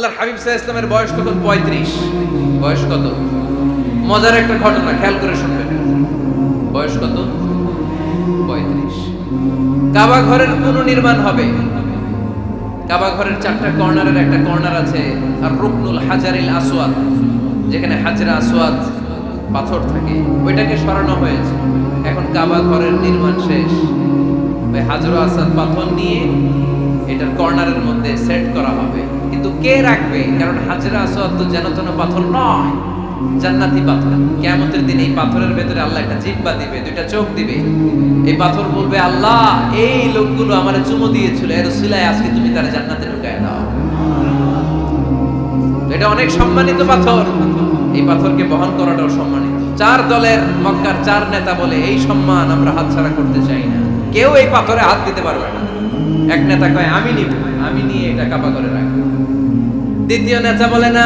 আল্লাহর হাবিব সাল্লাল্লাহু আলাইহি ওয়াসাল্লামের বয়স তখন 35। বয়স কত? মজার একটা ঘটনা খেয়াল করে শুনবেন। বয়স কত? 35। কাবা ঘরের পুনর্নির্মাণ হবে। কাবা ঘরের 4টা কর্নারের একটা কর্নার আছে আর রুকনুল হাজারিল আসওয়াদ, যেখানে হাজরা আসওয়াদ পাথর থাকে, ওইটাকে সরানো হয়েছে। এখন কাবা ঘরের নির্মাণ শেষ। ওই হাজরা আসওয়াদ পাথর নিয়ে এটার কর্নারের মধ্যে সেট করা হবে। কিন্তু কে রাখবে? কারণ হাজরা আসওয়াদ তো যেন তেন পাথর নয়, জান্নাতি পাথর। কিয়ামতের দিন এই পাথরের ভেতরে আল্লাহ একটা জিহ্বা দিবে, দুইটা চোখ দিবে। এই পাথর বলবে, আল্লাহ এই লোকগুলো আমারে চুমো দিয়েছিল, এর উসিলায় আজকে তুমি তার জান্নাতে ঢুকায় দাও। এটা অনেক সম্মানিত পাথর। এই পাথরকে বহন করাটাও সম্মানিত। 4 দলের মক্কার 4 নেতা বলে, এই সম্মান আমরা হাতছাড়া করতে চাই না, কেউ এই পাথরে হাত দিতে পারবে না। এক নেতা কয়, আমি নিব, আমি নিয়ে এটা কাবা করে রাখবো। দ্বিতীয় নেতা বলে, না,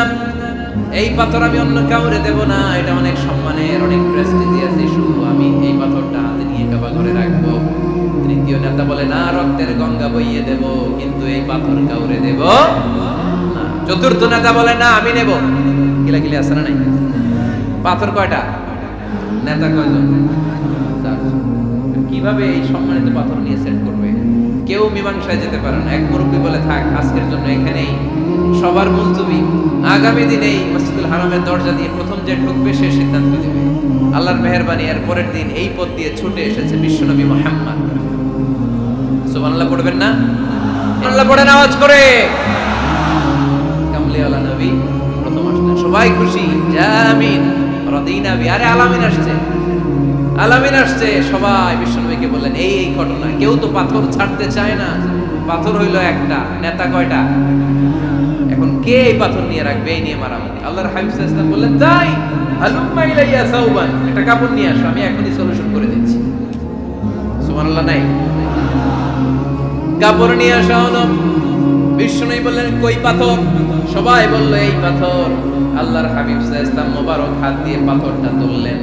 এই পাথর আমি অন্য কাউরে দেব না, এটা অনেক সম্মানের, অনেক প্রেস্টিজিয়াস ইস্যু, আমি এই পাথরটা হাতে নিয়ে কাবা করে রাখবো। তৃতীয় নেতা বলে, না, রক্তের গঙ্গা বইয়ে দেব, কিন্তু এই পাথর কাউরে দেব না। চতুর্থ নেতা বলে, না, আমি নেব। কিলাকিলি আছে না নাই? পাথর কয়টা? নেতা কয়জন? 4। কিভাবে এই সম্মানিত পাথর নিয়ে সেট করবে? কেউ মীমাংসায় যেতে পারে না। এক মুরব্বী বলে, থাক, আজকের জন্য এখানেই সবার মুলতবি, আগামী দিনেই মসজিদুল হারামের দরজা দিয়ে প্রথম যে ঢুকবে সে সিদ্ধান্ত নেবে। আল্লাহর মেহেরবানি, এর পরের দিন এই পথ দিয়ে ছুটে এসেছে বিশ্বনবী মুহাম্মদ। সুবহানাল্লাহ পড়বেন না? আল্লাহ পড়েন আওয়াজ করে। কামলিওয়ালা নবী প্রথম আসলেন, সবাই খুশি, জামিন রাদিনা বি। আরে আলামিন আসছে, আলামিন আসছে। সবাই বিশ্বনবীকে বললেন, এই ঘটনা। কেউ তো পাথর ছাড়তে চায় না। পাথর হইল একটা, নেতা কয়টা? এখন কে এই পাথর নিয়ে রাখবে? এই নিয়ে মারামারি। আল্লাহর হাবিব সাল্লাল্লাহু আলাইহি ওয়াসাল্লাম বললেন, তাই হালুম্মা ইলাইয়া সাওবান, একটা কাপড় নিয়ে আসো, আমি এখনই সলিউশন করে দিচ্ছি। সুবহানাল্লাহ নাই? কাপড় নিয়ে আসা হলো। বিশ্বনবী বললেন, কই পাথর? সবাই বলল, এই পাথর। আল্লাহর হাবিব সাল্লাল্লাহু আলাইহি ওয়াসাল্লাম মোবারক হাত দিয়ে পাথরটা তুললেন।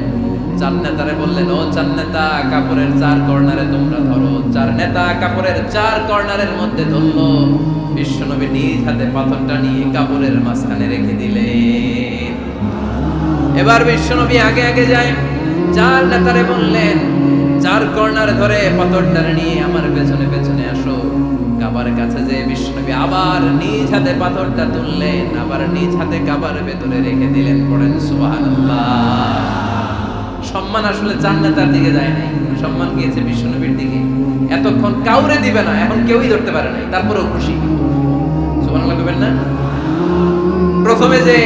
4 নেতারে বললেন, ও 4 নেতা, কাপড়ের 4 কর্নারে তোমরা ধরো। 4 নেতা কাপড়ের 4 কর্নারের মধ্যে ধরলো। বিশ্বনবী নিজ হাতে পাথরটা নিয়ে কাপড়ের মাঝখানে রেখে দিলেন। এবার বিশ্বনবী আগে আগে যায়। 4 নেতারে বললেন, 4 কর্নারে ধরে পাথরটা নিয়ে আমার পেছনে পেছনে আসো। কাবার কাছে যে বিশ্বনবী আবার নিজ হাতে পাথরটা তুললেন, আবার নিজ হাতে কাবার ভেতরে রেখে দিলেন। পড়েন সুবহানাল্লাহ। সম্মান আসলে 4 নেতার দিকে যায় নাই, সম্মান গিয়েছে বিশ্বনবীর দিকে। এতক্ষণ কাউরে দিবে না, এখন কেউই ধরতে পারে নাই, তারপরেও খুশি। সুবহানাল্লাহ কইবেন না? প্রথমে যে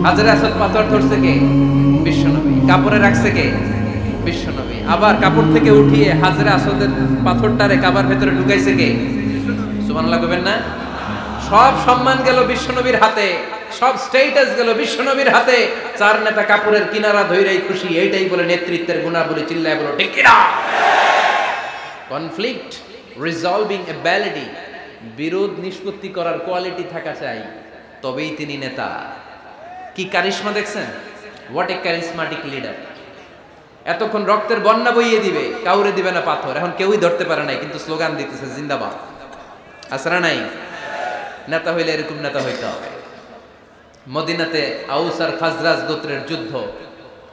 হাজরে আসওয়াদ পাথর ধরছে কে? বিশ্বনবী। কাপড়ে রাখছে কে? বিশ্বনবী। আবার কাপড় থেকে উঠিয়ে হাজরে আসওয়াদের পাথরটারে কাবার ভেতরে ঢুকাইছে কে? সুবহানাল্লাহ কইবেন না? সব সম্মান গেল বিশ্বনবীর হাতে, সব স্ট্যাটাস গেল বিশ্বনবীর হাতে। 4 নেতা কাপড়ের কিনারা ধইরাই খুশি। এইটাই বলে নেতৃত্বের গুণাবলী। চিল্লায় বলো ঠিক কিনা? কনফ্লিক্ট রিজলভিং এবিলিটি, বিরোধ নিষ্পত্তি করার কোয়ালিটি থাকা চাই, তবেই তিনি নেতা। কি কারিশমা দেখছেন? What a charismatic leader. এতক্ষণ রক্তের বন্যা বইয়ে দিবে, কাউরে দিবে না পাথর। এখন কেউই ধরতে পারে নাই, কিন্তু স্লোগান দিতেছে জিন্দাবাদ। আসরা নাই? নেতা হইলে এরকম নেতা হইতে হবে। মদিনাতে আউস আর খাজরাজ গোত্রের যুদ্ধ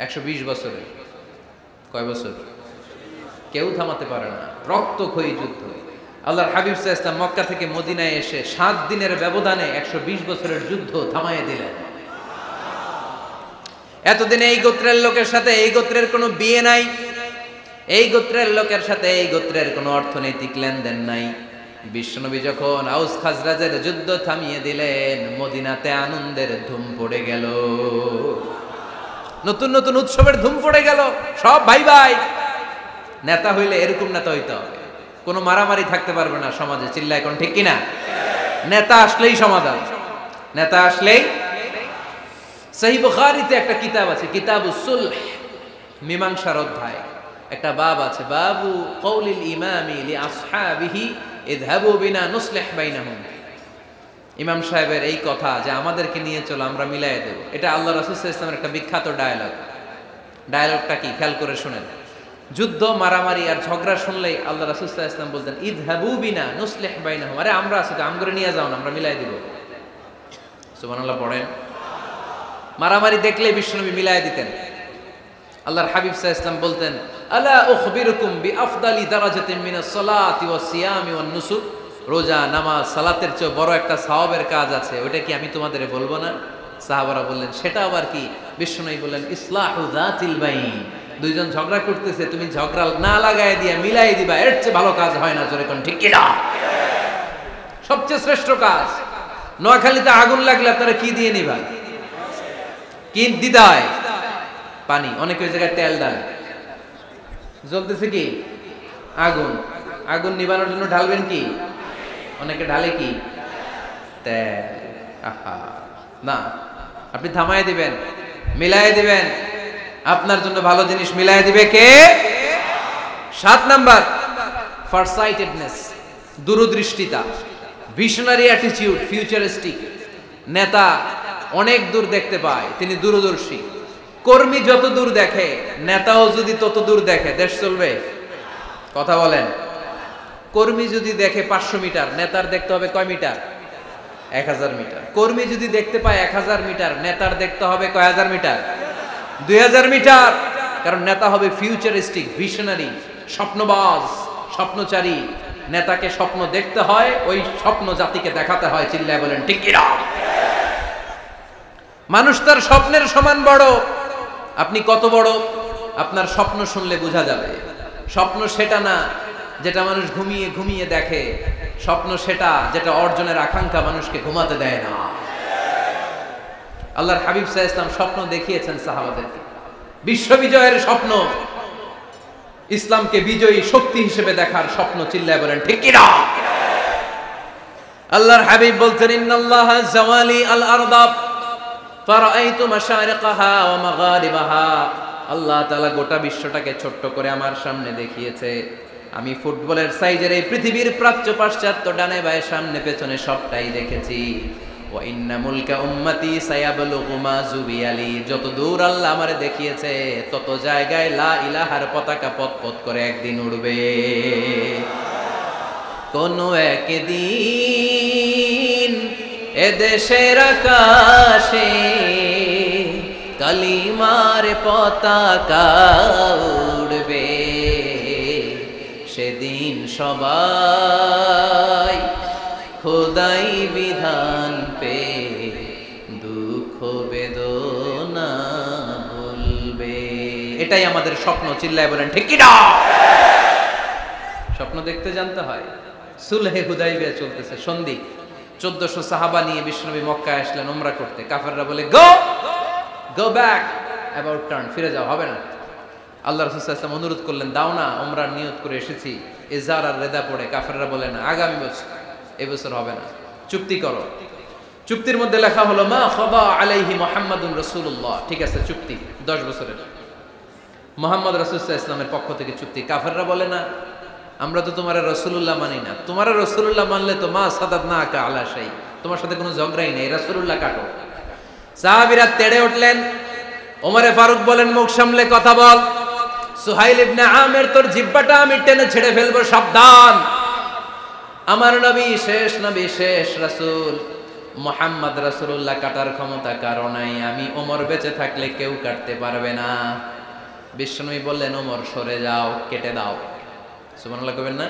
120 বছরের। কয় বছর? কেউ থামাতে পারে না, রক্তক্ষয়ী যুদ্ধ। আল্লাহর হাবিব সাল্লাল্লাহু আলাইহি ওয়াসাল্লাম মক্কা থেকে মদিনায় এসে 7 দিনের ব্যবধানে 120 বছরের যুদ্ধ থামাইয়ে দিলেন। এতদিনে এই গোত্রের লোকের সাথে এই গোত্রের কোনো বিয়ে নাই, এই গোত্রের লোকের সাথে এই গোত্রের কোনো অর্থনৈতিক লেনদেন নাই। বিশ্বনবী যখন আউস খাজরাজের যুদ্ধ থামিয়ে দিলেন, মদিনাতে আনন্দের ধুম পড়ে গেল, নতুন নতুন উৎসবের ধুম পড়ে গেল। সব ভাই ভাই। নেতা হইলে এরকম নেতা হইতে হবে, কোনো মারামারি থাকতে পারবে না সমাজে। চিল্লা এখন ঠিক কিনা? নেতা আসলেই সমাধান, নেতা আসলেই। সহিহ বুখারীতে একটা কিতাব আছে, কিতাবুস সুলহ, মীমাংসার অধ্যায়। একটা বাব আছে, বাবু কওলিল ইমামি লি আসহাবিহি ইযহাবু বিনা নুসলিহ বাইনাহুম। ইমাম সাহেবের এই কথা যে আমাদেরকে নিয়ে চলো, আমরা মিলাই দেব, এটা আল্লাহ রাসূল সাল্লাল্লাহু আলাইহি ওয়াসাল্লামের একটা বিখ্যাত ডায়ালগ। ডায়ালগটা কি খেয়াল করে শুনেন। যুদ্ধ, মারামারি আর ঝগড়া শুনলেই আল্লাহ রাসূল সাল্লাল্লাহু আলাইহি ওয়াসাল্লাম বলতেন, ইযহাবু বিনা নুসলিহ বাইনাহুম। আরে আমরা আছি তো, আমগরে নিয়ে যাও না, আমরা মিলাই দিব। সুবহানাল্লাহ পড়েন। মারামারি দেখলে বিশ্বনবী মিলায় দিতেন। আল্লাহর হাবিব সাল্লাল্লাহু আলাইহি ওয়াসাল্লাম বলতেন, আলা উখবিরুকুম বিআফদালি দারাজাতিন মিনাস সালাতি ওয়াস সিয়ামি ওয়ান নুসুক, রোজা, নামাজ, সালাতের চেয়ে বড় একটা সওয়াবের কাজ আছে, ওটা কি আমি তোমাদের বলবো না? সাহাবারা বললেন, সেটা আবার কি? বিশ্বনবী বললেন, ইসলাহু যাতিল বাইন, দুইজন ঝগড়া করতেছে, তুমি ঝগড়া না লাগায় দিয়ে মিলাই দিবা, এর চেয়ে ভালো কাজ হয় না। জোরে কোন ঠিক কি না? সবচেয়ে শ্রেষ্ঠ কাজ। নোয়াখালীতে আগুন লাগলে আপনারা কি দিয়ে নিবা? কি দিদায়? পানি। অনেকে ওই জায়গায় তেল দেয়। জ্বলতেছে কি? আগুন। আগুন নিবানোর জন্য ঢালবেন কি? অনেকে ঢালে কি? তেল। আহা, না, আপনি থামায় দিবেন, মিলাই দিবেন। আপনার জন্য ভালো জিনিস মিলাই দিবে কে? 7 নাম্বার, ফারসাইটেডনেস, দূরদৃষ্টিতা, ভিশনারি অ্যাটিটিউড, ফিউচারিস্টিক। নেতা অনেক দূর দেখতে পায়, তিনি দূরদর্শী। কর্মী যত দূর দেখে, নেতাও যদি তত দূর দেখে, দেশ চলবে? কথা বলেন। কর্মী যদি দেখে 500 মিটার, নেতার দেখতে হবে কয় মিটার? 1000 মিটার। কর্মী যদি দেখতে পায় 1000 মিটার, নেতার দেখতে হবে কয় হাজার মিটার? 2000 মিটার। কারণ নেতা হবে ফিউচারিস্টিক, ভিশনারি, স্বপ্নবাজ, স্বপ্নচারী। নেতাকে স্বপ্ন দেখতে হয়, ওই স্বপ্ন জাতিকে দেখাতে হয়। চিল্লায় বলেন ঠিক কি না? মানুষ তার স্বপ্নের সমান বড়। আপনি কত বড় আপনার স্বপ্ন শুনলে বোঝা যাবে। স্বপ্ন সেটা না যেটা মানুষ ঘুমিয়ে ঘুমিয়ে দেখে, স্বপ্ন সেটা যেটা অর্জনের আকাঙ্ক্ষা মানুষকে ঘুমাতে দেয় না। আল্লাহর হাবিব সাল্লাল্লাহু আলাইহি ওয়াসাল্লাম স্বপ্ন দেখিয়েছেন সাহাবাদেরকে, বিশ্ববিজয়ের স্বপ্ন, ইসলামকে বিজয়ী শক্তি হিসেবে দেখার স্বপ্ন। চিল্লায় বলেন ঠিক কি না? আল্লাহর হাবিব বলতেন, ইন্নাল্লাহা জাওয়ালি আল আরদা ফারাআইতু মাশারিকাহা ওয়া মাগারিবাহা। আল্লাহ তাআলা গোটা বিশ্বটাকে ছোট্ট করে আমার সামনে দেখিয়েছে। আমি ফুটবলের সাইজের এই পৃথিবীর প্রাচ্য পাশ্চাত্য, ডানে বায়ে সামনে পেছনে সবটাই দেখেছি। ওয়া ইন্না মুলকা উম্মতি সায়াবলুগু মা জুবিয়ালি। যত দূর আল্লাহ আমারে দেখিয়েছে, তত জায়গায় লা ইলাহার পতাকা পথ করে একদিন উড়বে। কোন একদিন এদেশের আকাশে কালিমার পতাকা উড়বে। সেদিন সবাই খোদাই বিধান পে দুঃখ বেদনা ভুলবে। এটাই আমাদের স্বপ্ন। চিল্লায় বলেন ঠিক কি না? স্বপ্ন দেখতে জানতে হয়। সুলহে হুদাইবিয়া চলতেছে, সন্ধি। 1400 সাহাবা নিয়ে বিশ্বনবী মক্কায় আসলেন উমরা করতে। কাফেররা বলে, গো ব্যাক, অ্যাবাউট টার্ন, ফিরে যাও, হবে না। আল্লাহ রাসূল সাল্লাল্লাহু আলাইহি ওয়াসাল্লাম অনুরোধ করলেন, দাও না, উমরার নিয়ত করে এসেছি। ইজার আর রেদা পড়ে কাফেররা বলে, না, আগামী বছর, এবছর হবে না, চুক্তি করো। চুক্তির মধ্যে লেখা হলো, মা খাবা আলাইহি মুহাম্মাদুর রাসূলুল্লাহ। ঠিক আছে, চুক্তি 10 বছরের, মুহাম্মদ রাসূল সাল্লাল্লাহু আলাইহি ওয়াসাল্লামের পক্ষ থেকে চুক্তি। কাফেররা বলে, না, আমরা তো তোমার রাসূলুল্লাহ মানি না। তোমার রাসূলুল্লাহ মানলে তো মা সাদাদনাকা আলা শাই, তোমার সাথে কোনো ঝগড়াই নেই, রাসূলুল্লাহ কাটো। সাহাবীরা তেড়ে উঠলেন। ওমরে ফারুক বলেন, মুখ সামলে কথা বল। সুহাইল ইবনে আমির, তোর জিহ্বাটা আমি টেনে ছেড়ে ফেলবো, সাবধান। আমার নবী শেষ নবী, শেষ রাসূল মুহাম্মদ রাসূলুল্লাহ কাটার ক্ষমতা কারো নাই। আমি ওমর বেঁচে থাকলে কেউ কাটতে পারবে না। বিশ্বনবী বললেন, ওমর সরে যাও, কেটে দাও। সুবহানাল্লাহ কইবেন না?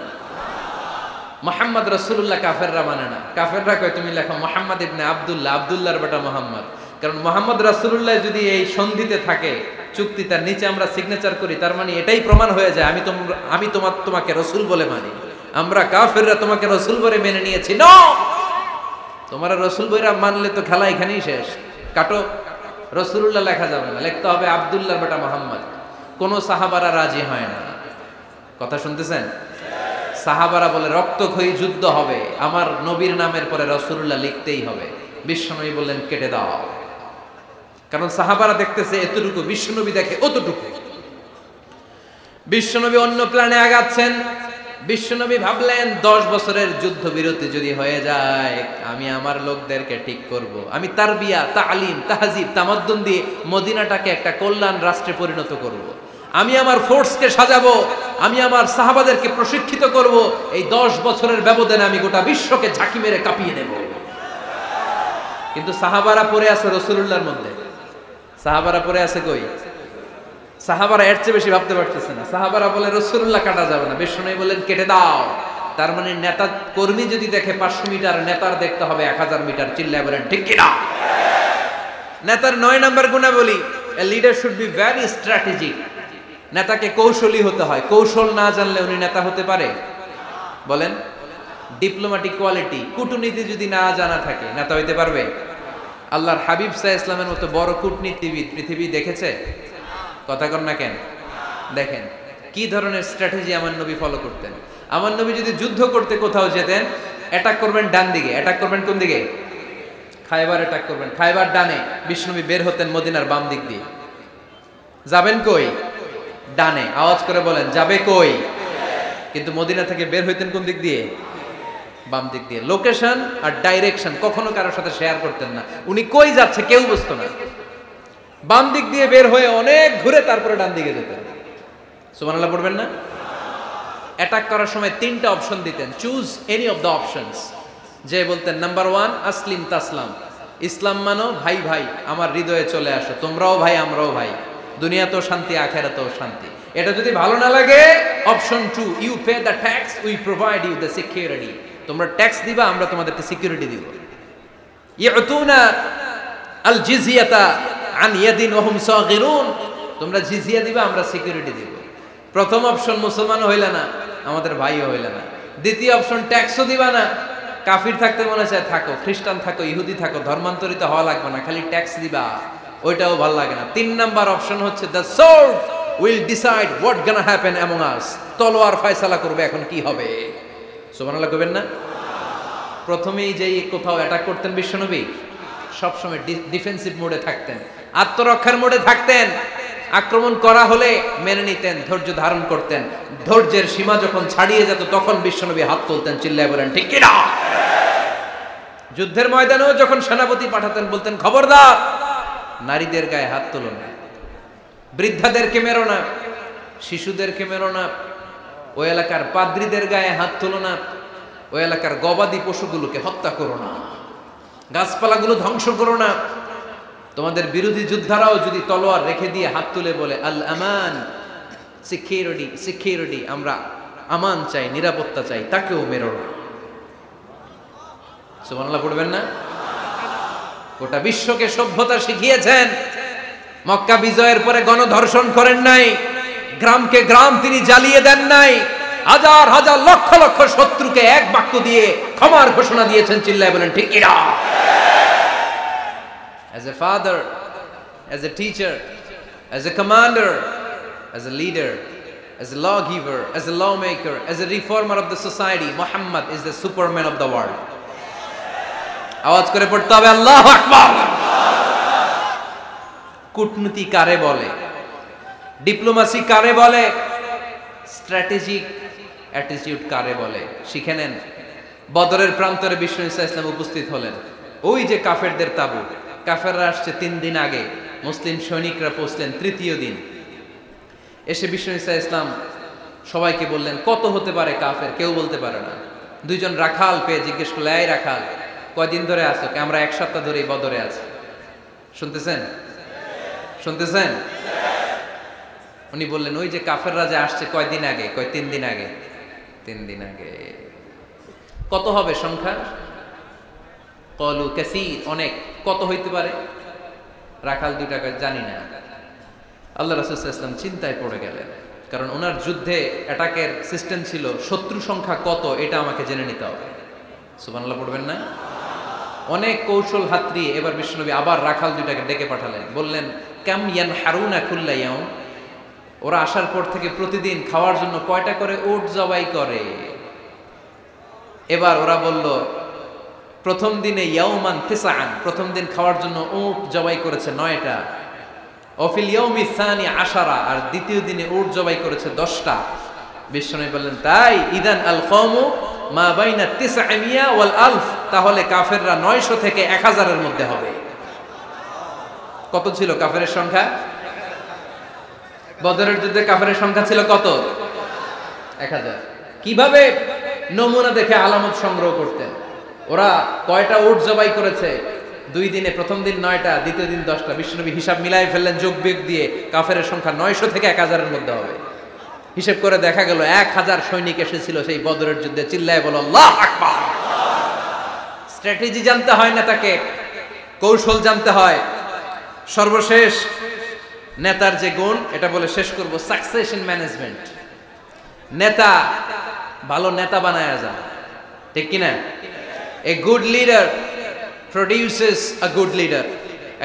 মুহাম্মদ রাসূলুল্লাহ কাফেররা মানে না। কাফেররা কয়, তুমি লেখো মুহাম্মদ ইবনে আব্দুল্লাহ, আব্দুল্লাহর বেটা মুহাম্মদ। কারণ মুহাম্মদ রাসূলুল্লাহ যদি এই সন্ধিতে থাকে, চুক্তি, তার নিচে আমরা সিগনেচার করি, তার মানে এটাই প্রমাণ হয়ে যায় আমি তোমাকে রাসূল বলে মানি। আমরা কাফেররা তোমাকে রাসূল বলে মেনে নিয়েছি। নো, তোমার রাসূল বইরা মানলে তো খেলা এখানেই শেষ। কাটো, রাসূলুল্লাহ লেখা যাবে না, লিখতে হবে আব্দুল্লাহর বেটা মুহাম্মদ। কোন সাহাবারা রাজি হয় না। কথা শুনতেছেন? সাহাবারা বলে, রক্তক্ষয়ী যুদ্ধ হবে, আমার নবীর নামের পরে রাসূলুল্লাহ লিখতেই হবে। বিশ্বনবী বললেন, কেটে দাও। কারণ সাহাবারা দেখতেছে এতটুকু, বিশ্বনবী দেখে অতটুকু। বিশ্বনবী অন্য প্ল্যানে আগাচ্ছেন। বিশ্বনবী ভাবলেন, 10 বছরের যুদ্ধ বিরতি যদি হয়ে যায়, আমি আমার লোকদেরকে ঠিক করব। আমি তারবিয়া, তালিম, তাহজিব, তামাদ্দুন দিয়ে মদিনাটাকে একটা কল্যাণ রাষ্ট্রে পরিণত করব। আমি আমার ফোর্সকে সাজাবো, আমি আমার সাহাবাদেরকে প্রশিক্ষিত করব। এই 10 বছরের ব্যবধানে আমি গোটা বিশ্বকে ঝাঁকি মেরে কাঁপিয়ে দেব। কিন্তু সাহাবারা পড়ে আছে রাসূলুল্লাহর মধ্যে। সাহাবারা পড়ে আছে কই? সাহাবারা এর চেয়ে বেশি ভাবতে পারতেছে না। সাহাবারা বলে রাসূলুল্লাহ কাটা যাবে না, বিশ্বনবী বলেন কেটে দাও। তার মানে নেতা কর্মী যদি দেখে 500 মিটার, নেতার দেখতে হবে 1000 মিটার। চিল্লায় বলেন ঠিক কি না? নেতার 9 নাম্বার গুণাবলী, a leader should be very strategic. নেতাকে কৌশলী হতে হয়। কৌশল না জানলে উনি নেতা হতে পারে? বলেন। ডিপ্লোম্যাটিক কোয়ালিটি, কূটনীতি যদি না জানা থাকে নেতা হইতে পারবে? আল্লাহর হাবিব সাল্লাল্লাহু আলাইহি ওয়াসাল্লামের মতো বড় কূটনীতিবিদ পৃথিবী দেখেছে? কথা কন না কেন? দেখেন কি ধরনের স্ট্র্যাটেজি আমার নবী ফলো করতেন। আমার নবী যদি যুদ্ধ করতে কোথাও যেতেন, অ্যাটাক করবেন ডান দিকে, অ্যাটাক করবেন কোন দিকে? খায়বার অ্যাটাক করবেন, খায়বার ডানে। বিষ্ণুনবী বের হতেন মদিনার বাম দিক দিয়ে। যাবেন কই? ডানে। আওয়াজ করে বলেন যাবে কই? কিন্তু মদিনা থেকে বের হইতেন কোন দিক দিয়ে? বাম দিক দিয়ে। লোকেশন আর ডাইরেকশন কখনো কারোর সাথে শেয়ার করতেন না। উনি কই যাচ্ছে কেউ বুঝতো না। বাম দিক দিয়ে বের হয়ে অনেক ঘুরে তারপরে ডান দিকে যেতেন। সুবহানাল্লাহ পড়বেন না? অ্যাটাক করার সময় 3টা অপশন দিতেন, choose any of the options. যে বলতেন নাম্বার 1 আসলিম তাসলাম, ইসলাম মানো, ভাই ভাই আমার হৃদয়ে চলে আসো, তোমরাও ভাই আমরাও ভাই, দুনিয়াতেও শান্তি আখিরাতেও শান্তি। এটা যদি ভালো না লাগে, option 2 you pay the tax, we provide you the security. তোমরা ট্যাক্স দিবা, আমরা তোমাদেরকে সিকিউরিটি দিব। ইয়াতুনা আল জিজিয়াতা আন ইয়াদিন ওয়া হুম সাগিরুন, তোমরা জিজিয়া দিবা, আমরা সিকিউরিটি দিব। প্রথম অপশন মুসলমান হইলা না, আমাদের ভাইও হইলা না। দ্বিতীয় অপশন ট্যাক্সও দিবা না, কাফির থাকতে মনে চায় থাকো, খ্রিস্টান থাকো, ইহুদি থাকো, ধর্মান্তরিত হওয়া লাগবে না, খালি ট্যাক্স দিবা, ওইটাও ভালো লাগে না। 3 নাম্বার অপশন হচ্ছে the sword will decide what gonna happen among আস, তলোয়ার ফয়সালা করবে এখন কি হবে। সুবহানাল্লাহ কইবেন না? প্রথমেই যেই কোথাও অ্যাটাক করতেন বিশ্বনবী, সবসময় ডিফেন্সিভ মোডে থাকতেন, আত্মরক্ষার মোডে থাকতেন। আক্রমণ করা হলে মেনে নিতেন, ধৈর্য ধারণ করতেন। ধৈর্যের সীমা যখন ছাড়িয়ে যেত তখন বিশ্বনবী হাত তুলতেন, চিল্লায় বলেন ঠিক কি না? যুদ্ধের ময়দানেও যখন সেনাপতি পাঠাতেন বলতেন খবরদার নারীদের গায়ে হাত তুলো না, বৃদ্ধাদেরকে মেরো না, শিশুদেরকে মেরো না, ওই এলাকার পাদ্রীদের গায়ে হাত তুলো না, ওই এলাকার গবাদি পশুগুলোকে হত্যা করো না, গাছপালাগুলো ধ্বংস করো না। তোমাদের বিরোধী যোদ্ধারাও যদি তলোয়ার রেখে দিয়ে হাত তুলে বলে আল আমান, সিকিউরিটি সিকিউরিটি, আমরা আমান চাই, নিরাপত্তা চাই, তাকেও মেরো না। সুবহানাল্লাহ পড়বেন না? গোটা বিশ্বকে সভ্যতা শিখিয়েছেন। মক্কা বিজয়ের পরে গণধর্ষণ করেন নাই, গ্রামকে গ্রাম তিনি জ্বালিয়ে দেন নাই, হাজার হাজার লক্ষ লক্ষ শত্রুকে এক বাক্য দিয়ে ক্ষমার ঘোষণা দিয়েছেন, চিল্লায় বলেন ঠিক কি না? As a father, as a teacher, as a commander, as a leader, as a lawgiver, as a lawmaker, as a reformer of the society, Muhammad is the superman of the world. আওয়াজ করে পড়তে হবে আল্লাহু আকবার। কূটনীতি কারে বলে? Diplomacy কারে বলে? স্ট্র্যাটেজিক অ্যাটিটিউড কারে বলে? শিখে নেন। বদরের প্রান্তরে বিষ্ণু ঈসা ইসলাম উপস্থিত হলেন। ওই যে কাফেরদের তাবু, কাফেররা আসছে 3 দিন আগে, মুসলিম সৈনিকরা পৌঁছলেন 3য় দিন। এসে বিষ্ণু ঈসা ইসলাম সবাইকে বললেন কত হতে পারে কাফের, কেউ বলতে পারে না। 2 জন রাখাল পেয়ে জিজ্ঞেস করলে, এই রাখাল কয়দিন ধরে আছো? আমরা 1 সপ্তাহ ধরেই বদরে আছি। শুনতেছেন? শুনতেছেন? উনি বললেন ওই যে কাফেররা যে আসছে কয়দিন আগে? কয় 3 দিন আগে। 3 দিন আগে। কত হবে সংখ্যা? কলু কাসীর, অনেক। কত হইতে পারে? রাখাল 2 টাকা জানি না। আল্লাহ রাসূল সাল্লাল্লাহু আলাইহি ওয়াসাল্লাম চিন্তায় পড়ে গেলেন, কারণ ওনার যুদ্ধে অ্যাটাকের সিস্টেম ছিল শত্রু সংখ্যা কত এটা আমাকে জেনে নিতে হবে। সুবহানাল্লাহ পড়বেন না? অনেক কৌশল হাতড়িয়ে এবার বিশ্বনবী আবার রাখাল 2 টাকে ডেকে পাঠালেন, বললেন কাম ইয়ানহারুনা কুল্লা ইয়াউম, ওরা আসার পর থেকে প্রতিদিন খাওয়ার জন্য কয়টা করে উট জবাই করে? এবার ওরা বলল প্রথম দিনে ইয়াউমান তিসআন, প্রথম দিন খাওয়ার জন্য উট জবাই করেছে 9টা। অফিল ইয়াউমি সানি 10, আর দ্বিতীয় দিনে উট জবাই করেছে 10টা। বিশ্বনবী বললেন তাই ইদান আল কওমু মা বাইনা 900 ওয়াল আলফ, তাহলে কাফেররা 900 থেকে 1000 এর মধ্যে হবে। কত ছিল কাফেরের সংখ্যা? বদরের যুদ্ধে কাফেরের সংখ্যা ছিল কত? 1000। কিভাবে নমুনা দেখে আলামত সংগ্রহ করতেন? ওরা কয়টা উট জবাই করেছে, 2 দিনে প্রথম দিন 9টা, দ্বিতীয় দিন 10টা। বিশ্বনবী হিসাব মিলাই ফেললেন যোগ বিয়োগ দিয়ে, কাফেরের সংখ্যা 900 থেকে 1000-এর মধ্যে হবে। হিসেব করে দেখা গেল 1000 সৈনিক এসেছিল সেই বদরের যুদ্ধে। চিল্লায় বলো আল্লাহু আকবার। স্ট্র্যাটেজি জানতে হয় না, তাকে কৌশল জানতে হয়। সর্বশেষ নেতার যে গুণ, এটা বলে শেষ করব, সাকসেশন ম্যানেজমেন্ট। নেতা ভালো নেতা বানায়া যায়, ঠিক কিনা? A good leader produces a good leader.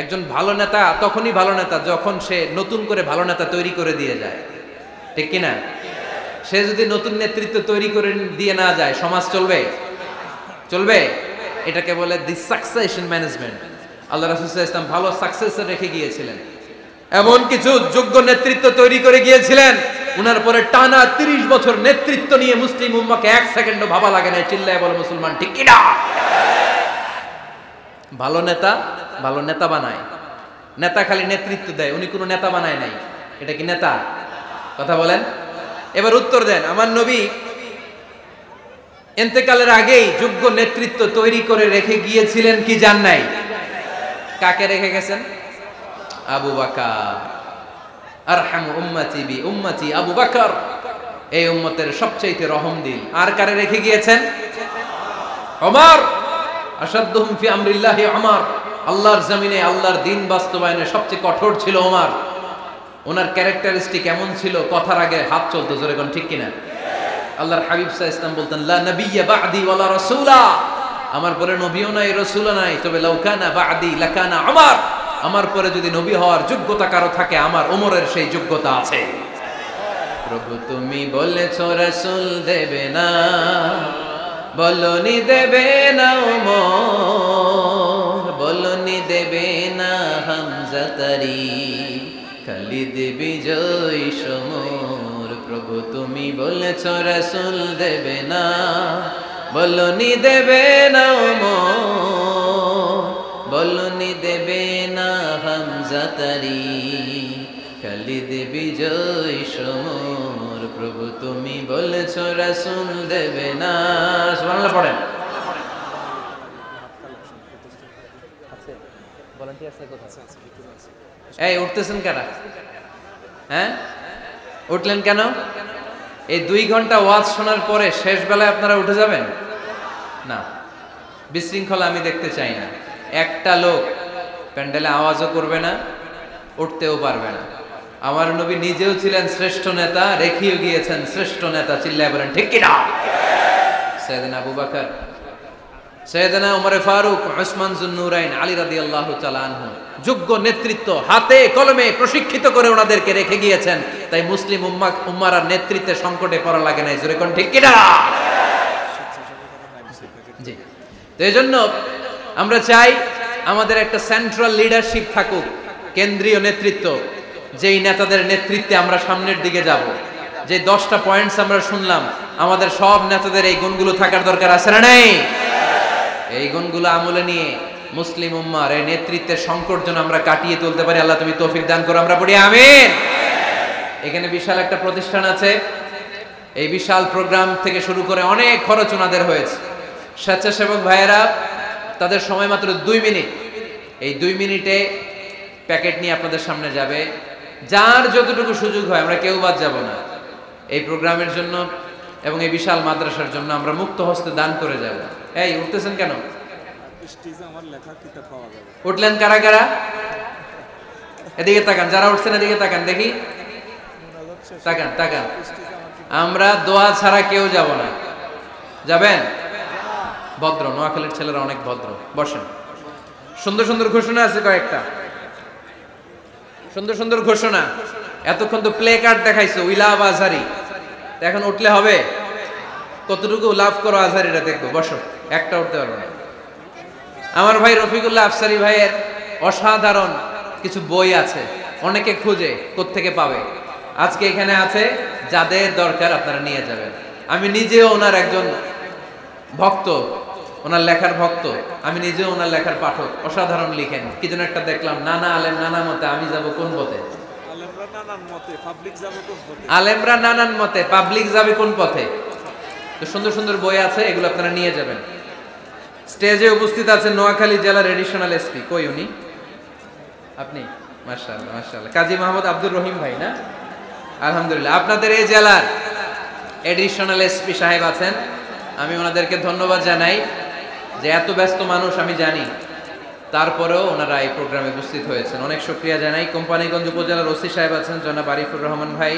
একজন ভালো নেতা তখনই ভালো নেতা যখন সে নতুন করে ভালো নেতা তৈরি করে দিয়ে যায়, ঠিক কিনা? সে যদি নতুন নেতৃত্ব তৈরি করে দিয়ে না যায়, সমাজ চলবে? চলবে? এটাকে বলে দি সাকসেশন ম্যানেজমেন্ট। আল্লাহ রাসূল সাল্লাল্লাহু আলাইহি ওয়াসাল্লাম ভালো সাকসেসর রেখে গিয়েছিলেন, এমন কিছু যোগ্য নেতৃত্ব তৈরি করে গিয়েছিলেন, উনার পরে টানা 30 বছর নেতৃত্ব নিয়ে মুসলিম উম্মাহকে 1 সেকেন্ডও ভাবা লাগে না। চিল্লায় বলে মুসলমান, ঠিক কিনা? ভালো নেতা ভালো নেতা বানায়। নেতা খালি নেতৃত্ব দেয়, উনি কোনো নেতা বানায় নাই। এটা কি নেতা? কথা বলেন। এবার উত্তর দেন। আমার নবী ইন্তেকালের আগেই যোগ্য নেতৃত্ব তৈরি করে রেখে গিয়েছিলেন কি জান নাই? কাকে রেখে গেছেন? আবু বকর। আরহামু উম্মতি বি উম্মতি আবু বকর। এই উম্মতের সবচেয়ে রহমদিল। আর কারে রেখে গিয়েছেন? ওমর। আশাদ্দুহুম ফি আমরিল্লাহি ওমর। আল্লাহর জমিনে আল্লাহর দ্বীন বাস্তবায়নে সবচেয়ে কঠোর ছিল ওমর। ওনার ক্যারেক্টারিস্টিক এমন ছিল, কথার আগে হাত চলতো, জোরে কোন ঠিক কিনা? আল্লাহর হাবিব সাল্লাল্লাহু আলাইহি ওয়াসাল্লাম বলতেন, লা নাবিয়্যা বা'দি ওয়ালা রাসূলা। আমার পরে নবীও নাই, রাসূলও নাই, তবে লাউ কানা বা'দি লাকানা ওমর। আমার পরে যদি নবী হওয়ার যোগ্যতা কারো থাকে, আমার ওমরের সেই যোগ্যতা আছে। প্রভু তুমি বলেছো রাসূল দেবে না, বলনি দেবে না ওমর, বলনি দেবে না হামজা তারি, খালিদ বিজয় সমর। প্রভু তুমি বলেছো রাসূল দেবে না, বলনি দেবে না ওমর, বলনি দেবে না হামজা তারি, খালিদ বিজয় সমর। প্রভু তুমি বলেছো রাসূল দেবে না। সুবহানাল্লাহ পড়েন। এই উঠতেছেন কেন? হ্যাঁ, উঠলেন কেন? এই 2 ঘন্টা ওয়াজ শোনার পরে শেষ বেলায় আপনারা উঠে যাবেন না? বিশৃঙ্খলা আমি দেখতে চাই না। একটা লোক প্যান্ডেলে আওয়াজও করবে না, উঠতেও পারবে না। আমার নবী নিজেও ছিলেন শ্রেষ্ঠ নেতা, রেখেও গিয়েছেন শ্রেষ্ঠ নেতা। চিল্লায় বলেন ঠিক কিনা? সাইয়েদনা আবু বকর, সাইয়েদনা ওমর ফারুক, উসমান যুন্নুরাইন, আলী রাদিয়াল্লাহু তাআলা আনহু যোগ্য নেতৃত্ব হাতে কলমে প্রশিক্ষিত করে ওনাদেরকে রেখে গিয়েছেন। তাই মুসলিম উম্মার নেতৃত্বে সংকটে পড়া লাগে নাই। জোরে কোন ঠিক কিনা? জি। তো এইজন্য আমরা চাই আমাদের একটা সেন্ট্রাল লিডারশিপ থাকুক, কেন্দ্রীয় নেতৃত্ব, যেই নেতাদের নেতৃত্বে আমরা সামনের দিকে যাব। যে 10টা পয়েন্টস আমরা শুনলাম, আমাদের সব নেতাদের এই গুণগুলো থাকার দরকার আছে না নাই? এই গুণগুলো আমলে নিয়ে মুসলিম উম্মার এই নেতৃত্বের সংকট যেন আমরা কাটিয়ে তুলতে পারি। আল্লাহ তুমি তৌফিক দান করো, আমরা পড়ি আমিন। এখানে বিশাল একটা প্রতিষ্ঠান আছে। এই বিশাল প্রোগ্রাম থেকে শুরু করে অনেক খরচ ওনাদের হয়েছে। স্বেচ্ছাসেবক ভাইয়েরা তাদের সময় মাত্র 2 মিনিট। এই 2 মিনিটে প্যাকেট নিয়ে আপনাদের সামনে যাবে। যার যতটুকু সুযোগ হয়, আমরা কেউ বাদ যাব না। এই প্রোগ্রামের জন্য এবং এই বিশাল মাদ্রাসার জন্য আমরা মুক্ত হস্তে দান করে যাব। এই উঠতেছেন কেন? উঠলেন কারা কারা? এদিকে তাকান, যারা উঠছেন এদিকে তাকান, দেখি তাকান তাকান। আমরা দোয়া ছাড়া কেউ যাব না। যাবেন? ভদ্র, নোয়াখালীর ছেলেরা অনেক ভদ্র। বসেন। সুন্দর সুন্দর ঘোষণা আছে কয়েকটা, সুন্দর সুন্দর ঘোষণা। এতক্ষণ তো প্লে কার্ড দেখাইছো, উই লাভ আজহারি। এখন উঠলে হবে? কতটুকু লাভ করো আজহারিরা দেখবো। বসো। একটা উঠতে পারবো না। আমার ভাই রফিকুল্লাহ আফসারি ভাইয়ের অসাধারণ কিছু বই আছে, অনেকে খুঁজে কোত্থেকে পাবে। আজকে এখানে আছে, যাদের দরকার আপনারা নিয়ে যাবেন। আমি নিজেও ওনার একজন ভক্ত, ওনার লেখার ভক্ত। আমি নিজেও ওনার লেখার পাঠক। অসাধারণ লিখেন। কি যেন একটা দেখলাম, নানা আলেম নানা মতে, আমি যাব কোন পথে? আলেমরা নানান মতে, পাবলিক যাবে কোন পথে? তো সুন্দর সুন্দর বই আছে, এগুলো আপনারা নিয়ে যাবেন। স্টেজে উপস্থিত আছেন নোয়াখালী জেলার এডিশনাল এসপি, কই উনি? আপনি? মাশাআল্লাহ মাশাআল্লাহ, কাজী মোহাম্মদ আব্দুর রহিম ভাই না? আলহামদুলিল্লাহ, আপনাদের এই জেলার এডিশনাল এসপি সাহেব আছেন। আমি ওনাদেরকে ধন্যবাদ জানাই যে এত ব্যস্ত মানুষ আমি জানি, তারপরেও ওনারা এই প্রোগ্রামে উপস্থিত হয়েছেন, অনেক শুকরিয়া জানাই। কোম্পানিগঞ্জ উপজেলার ওসি সাহেব আছেন জনাব আরিফুর রহমান ভাই,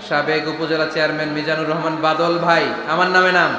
সাবেক উপজেলা চেয়ারম্যান মিজানুর রহমান বাদল ভাই, আমার নামে নাম